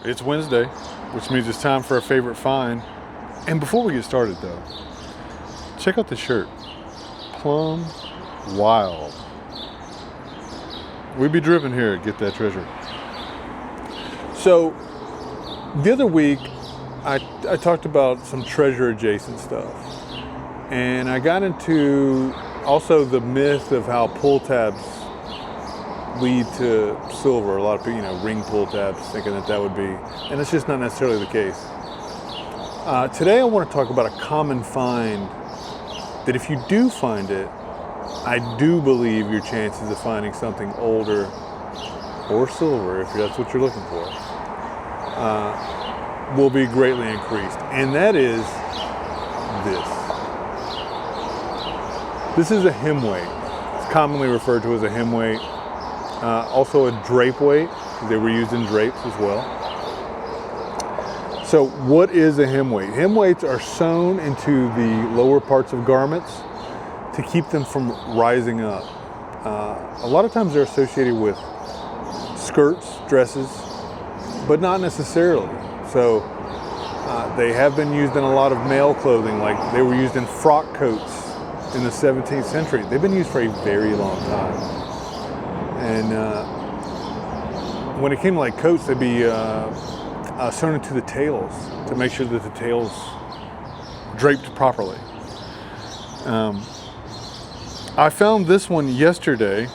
It's Wednesday, which means it's time for a favorite find. And before we get started though, check out this shirt. Plum Wild. We be dripping here at Get That Treasure. So, the other week, I talked about some treasure adjacent stuff. And I got into also the myth of how pull tabs lead to silver. A lot of people, ring pull tabs, thinking that would be, and it's just not necessarily the case. Today I want to talk about a common find that if you do find it, I do believe your chances of finding something older or silver, if that's what you're looking for, will be greatly increased. And that is this. This is a hem weight. It's commonly referred to as a hem weight. Also a drape weight. They were used in drapes as well. So what is a hem weight? Hem weights are sewn into the lower parts of garments to keep them from rising up. A lot of times they're associated with skirts, dresses, but not necessarily. So they have been used in a lot of male clothing, like they were used in frock coats in the 17th century. They've been used for a very long time. And when it came to like coats, they'd be sewn into the tails to make sure that the tails draped properly. I found this one yesterday.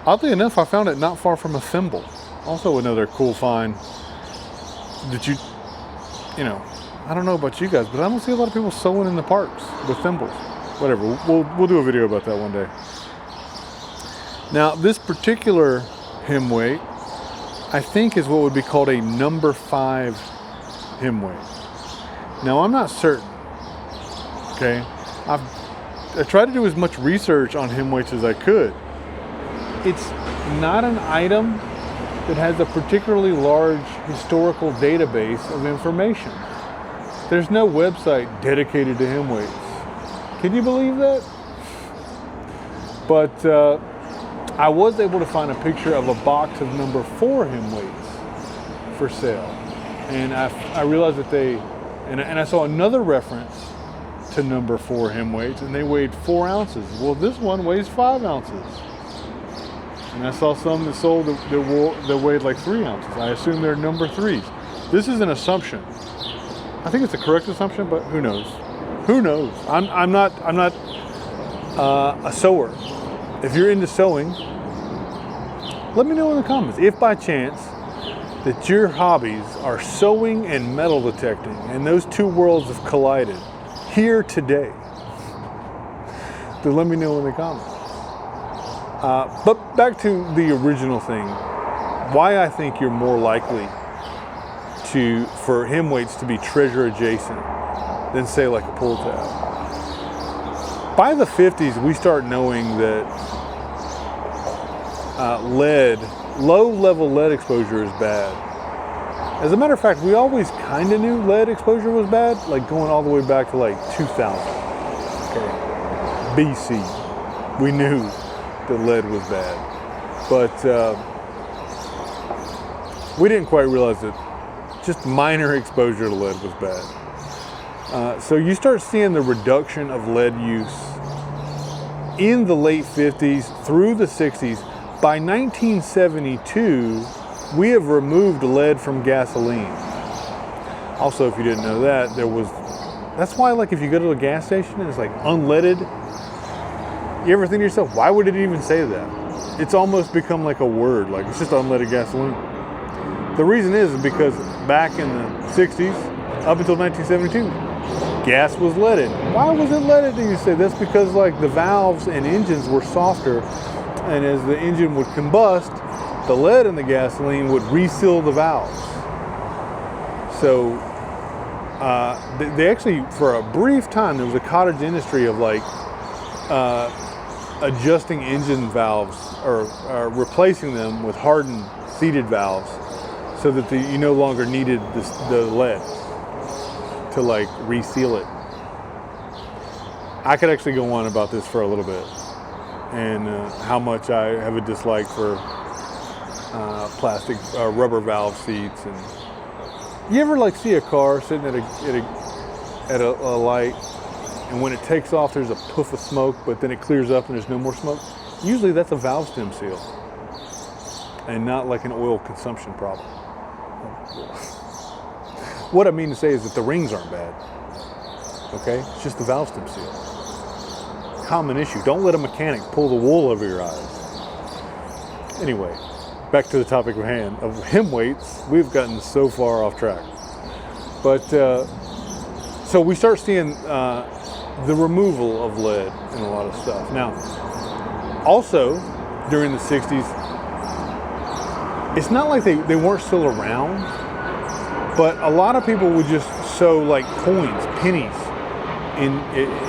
Oddly enough, I found it not far from a thimble. Also another cool find that I don't know about you guys, but I don't see a lot of people sewing in the parks with thimbles. Whatever, we'll do a video about that one day. Now, this particular hem weight, I think is what would be called a number 5 hem weight. Now, I'm not certain, okay? I tried to do as much research on hem weights as I could. It's not an item that has a particularly large historical database of information. There's no website dedicated to hem weights. Can you believe that? But I was able to find a picture of a box of number 4 hem weights for sale. And I realized that and I saw another reference to number 4 hem weights, and they weighed 4 ounces. Well, this one weighs 5 ounces. And I saw some that sold that weighed like 3 ounces. I assume they're number 3s. This is an assumption. I think it's a correct assumption, but who knows? Who knows? I'm not a sewer. If you're into sewing, let me know in the comments if by chance that your hobbies are sewing and metal detecting, and those two worlds have collided here today. Then let me know in the comments. But back to the original thing, why I think you're more likely for hem weights to be treasure adjacent than say like a pull tab. By the 50s, we start knowing that low-level lead exposure is bad. As a matter of fact, we always kind of knew lead exposure was bad, like going all the way back to like 2000, okay, BC. We knew that lead was bad, but we didn't quite realize that just minor exposure to lead was bad. So you start seeing the reduction of lead use in the late 50s through the 60s. By 1972, we have removed lead from gasoline. Also, if you didn't know that, that's why like if you go to a gas station and it's like unleaded, you ever think to yourself, why would it even say that? It's almost become like a word, like it's just unleaded gasoline. The reason is because back in the 60s, up until 1972, gas was leaded. Why was it leaded, do you say? That's because like the valves and engines were softer, and as the engine would combust, the lead in the gasoline would reseal the valves. So they actually, for a brief time, there was a cottage industry of like adjusting engine valves or replacing them with hardened seated valves so that you no longer needed the lead to like reseal it. I could actually go on about this for a little bit and how much I have a dislike for plastic rubber valve seats. And you ever like see a car sitting at a light, and when it takes off there's a puff of smoke, but then it clears up and there's no more smoke? Usually that's a valve stem seal and not like an oil consumption problem. What I mean to say is that the rings aren't bad, okay? It's just the valve stem seal. Common issue. Don't let a mechanic pull the wool over your eyes. Anyway, back to the topic of hand of hem weights. We've gotten so far off track. But so we start seeing the removal of lead in a lot of stuff. Now, also during the 60s, it's not like they weren't still around, but a lot of people would just sew like coins, pennies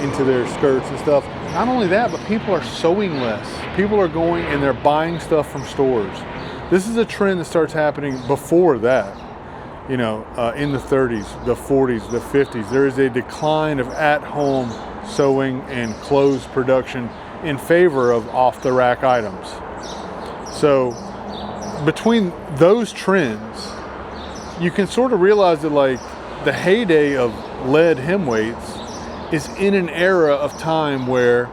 into their skirts and stuff. Not only that, but people are sewing less. People are going and they're buying stuff from stores. This is a trend that starts happening before that. You know, in the 30s, the 40s, the 50s, there is a decline of at-home sewing and clothes production in favor of off-the-rack items. So between those trends, you can sort of realize that like the heyday of lead hem weights is in an era of time where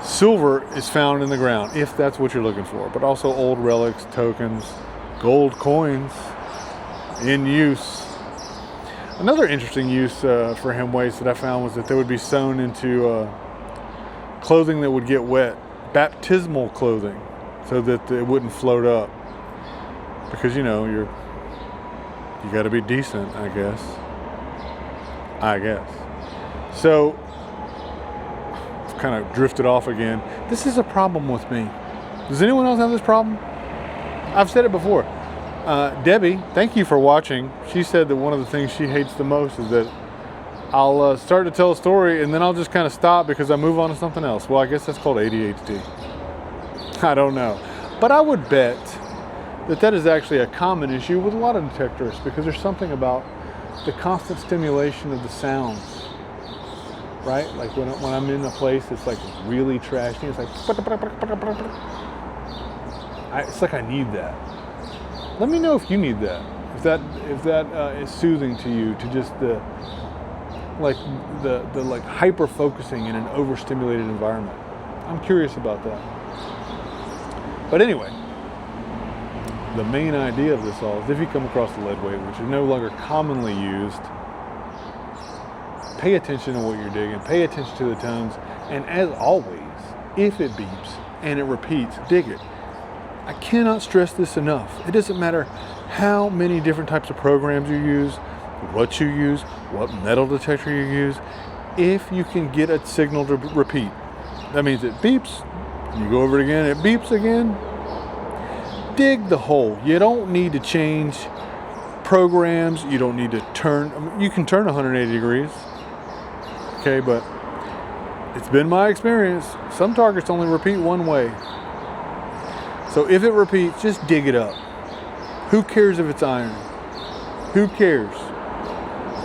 silver is found in the ground, if that's what you're looking for, but also old relics, tokens, gold coins in use. Another interesting use for hem weights that I found was that they would be sewn into clothing that would get wet, baptismal clothing, so that it wouldn't float up. Because you know, you got to be decent, I guess. So I've kind of drifted off again. This is a problem with me. Does anyone else have this problem? I've said it before. Debbie, thank you for watching. She said that one of the things she hates the most is that I'll start to tell a story and then I'll just kind of stop because I move on to something else. Well, I guess that's called ADHD. I don't know. But I would bet that is actually a common issue with a lot of detectorists, because there's something about the constant stimulation of the sounds, right? Like when I'm in a place that's like really trashy, it's like, it's like I need that. Let me know if you need that. If that is soothing to you, to just the hyper focusing in an overstimulated environment. I'm curious about that. But anyway, the main idea of this all is if you come across a lead weight, which is no longer commonly used, pay attention to what you're digging, pay attention to the tones, and as always, if it beeps and it repeats, dig it. I cannot stress this enough. It doesn't matter how many different types of programs you use, what metal detector you use. If you can get a signal to repeat, that means it beeps, you go over it again, it beeps again, dig the hole. You don't need to change programs. You don't need to turn. You can turn 180 degrees. Okay, but it's been my experience, some targets only repeat one way. So if it repeats, just dig it up. Who cares if it's iron? Who cares?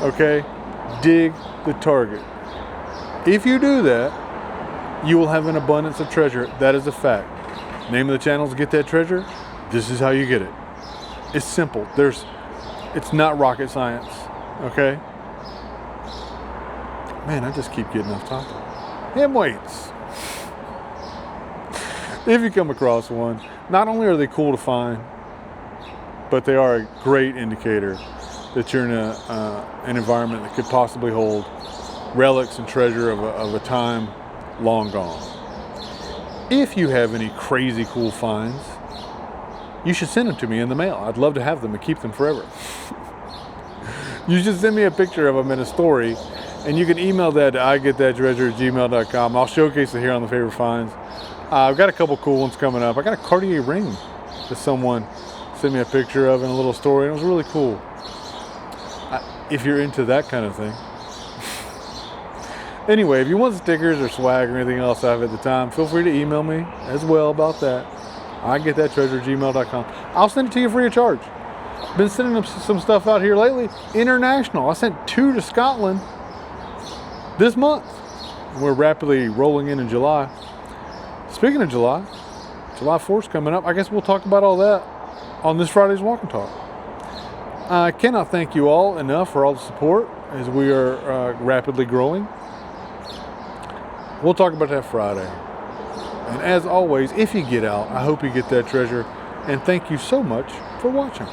Okay? Dig the target. If you do that, you will have an abundance of treasure. That is a fact. Name of the channel is Get That Treasure. This is how you get it. It's simple. It's not rocket science. Okay? Man, I just keep getting off topic. Hem weights. If you come across one, not only are they cool to find, but they are a great indicator that you're in an environment that could possibly hold relics and treasure of a time long gone. If you have any crazy cool finds, you should send them to me in the mail. I'd love to have them and keep them forever. You should send me a picture of them in a story, and you can email that to igetthattreasure@gmail.com. I'll showcase it here on the favorite finds. I've got a couple cool ones coming up. I got a Cartier ring that someone sent me a picture of in a little story, and it was really cool. If you're into that kind of thing. Anyway, if you want stickers or swag or anything else I have at the time, feel free to email me as well about that. igetthattreasure@gmail.com. I'll send it to you free of charge. Been sending them some stuff out here lately. International. I sent 2 to Scotland this month. We're rapidly rolling in July. Speaking of July, July 4th's coming up. I guess we'll talk about all that on this Friday's Walk and Talk. I cannot thank you all enough for all the support as we are rapidly growing. We'll talk about that Friday. And as always, if you get out, I hope you get that treasure. And thank you so much for watching.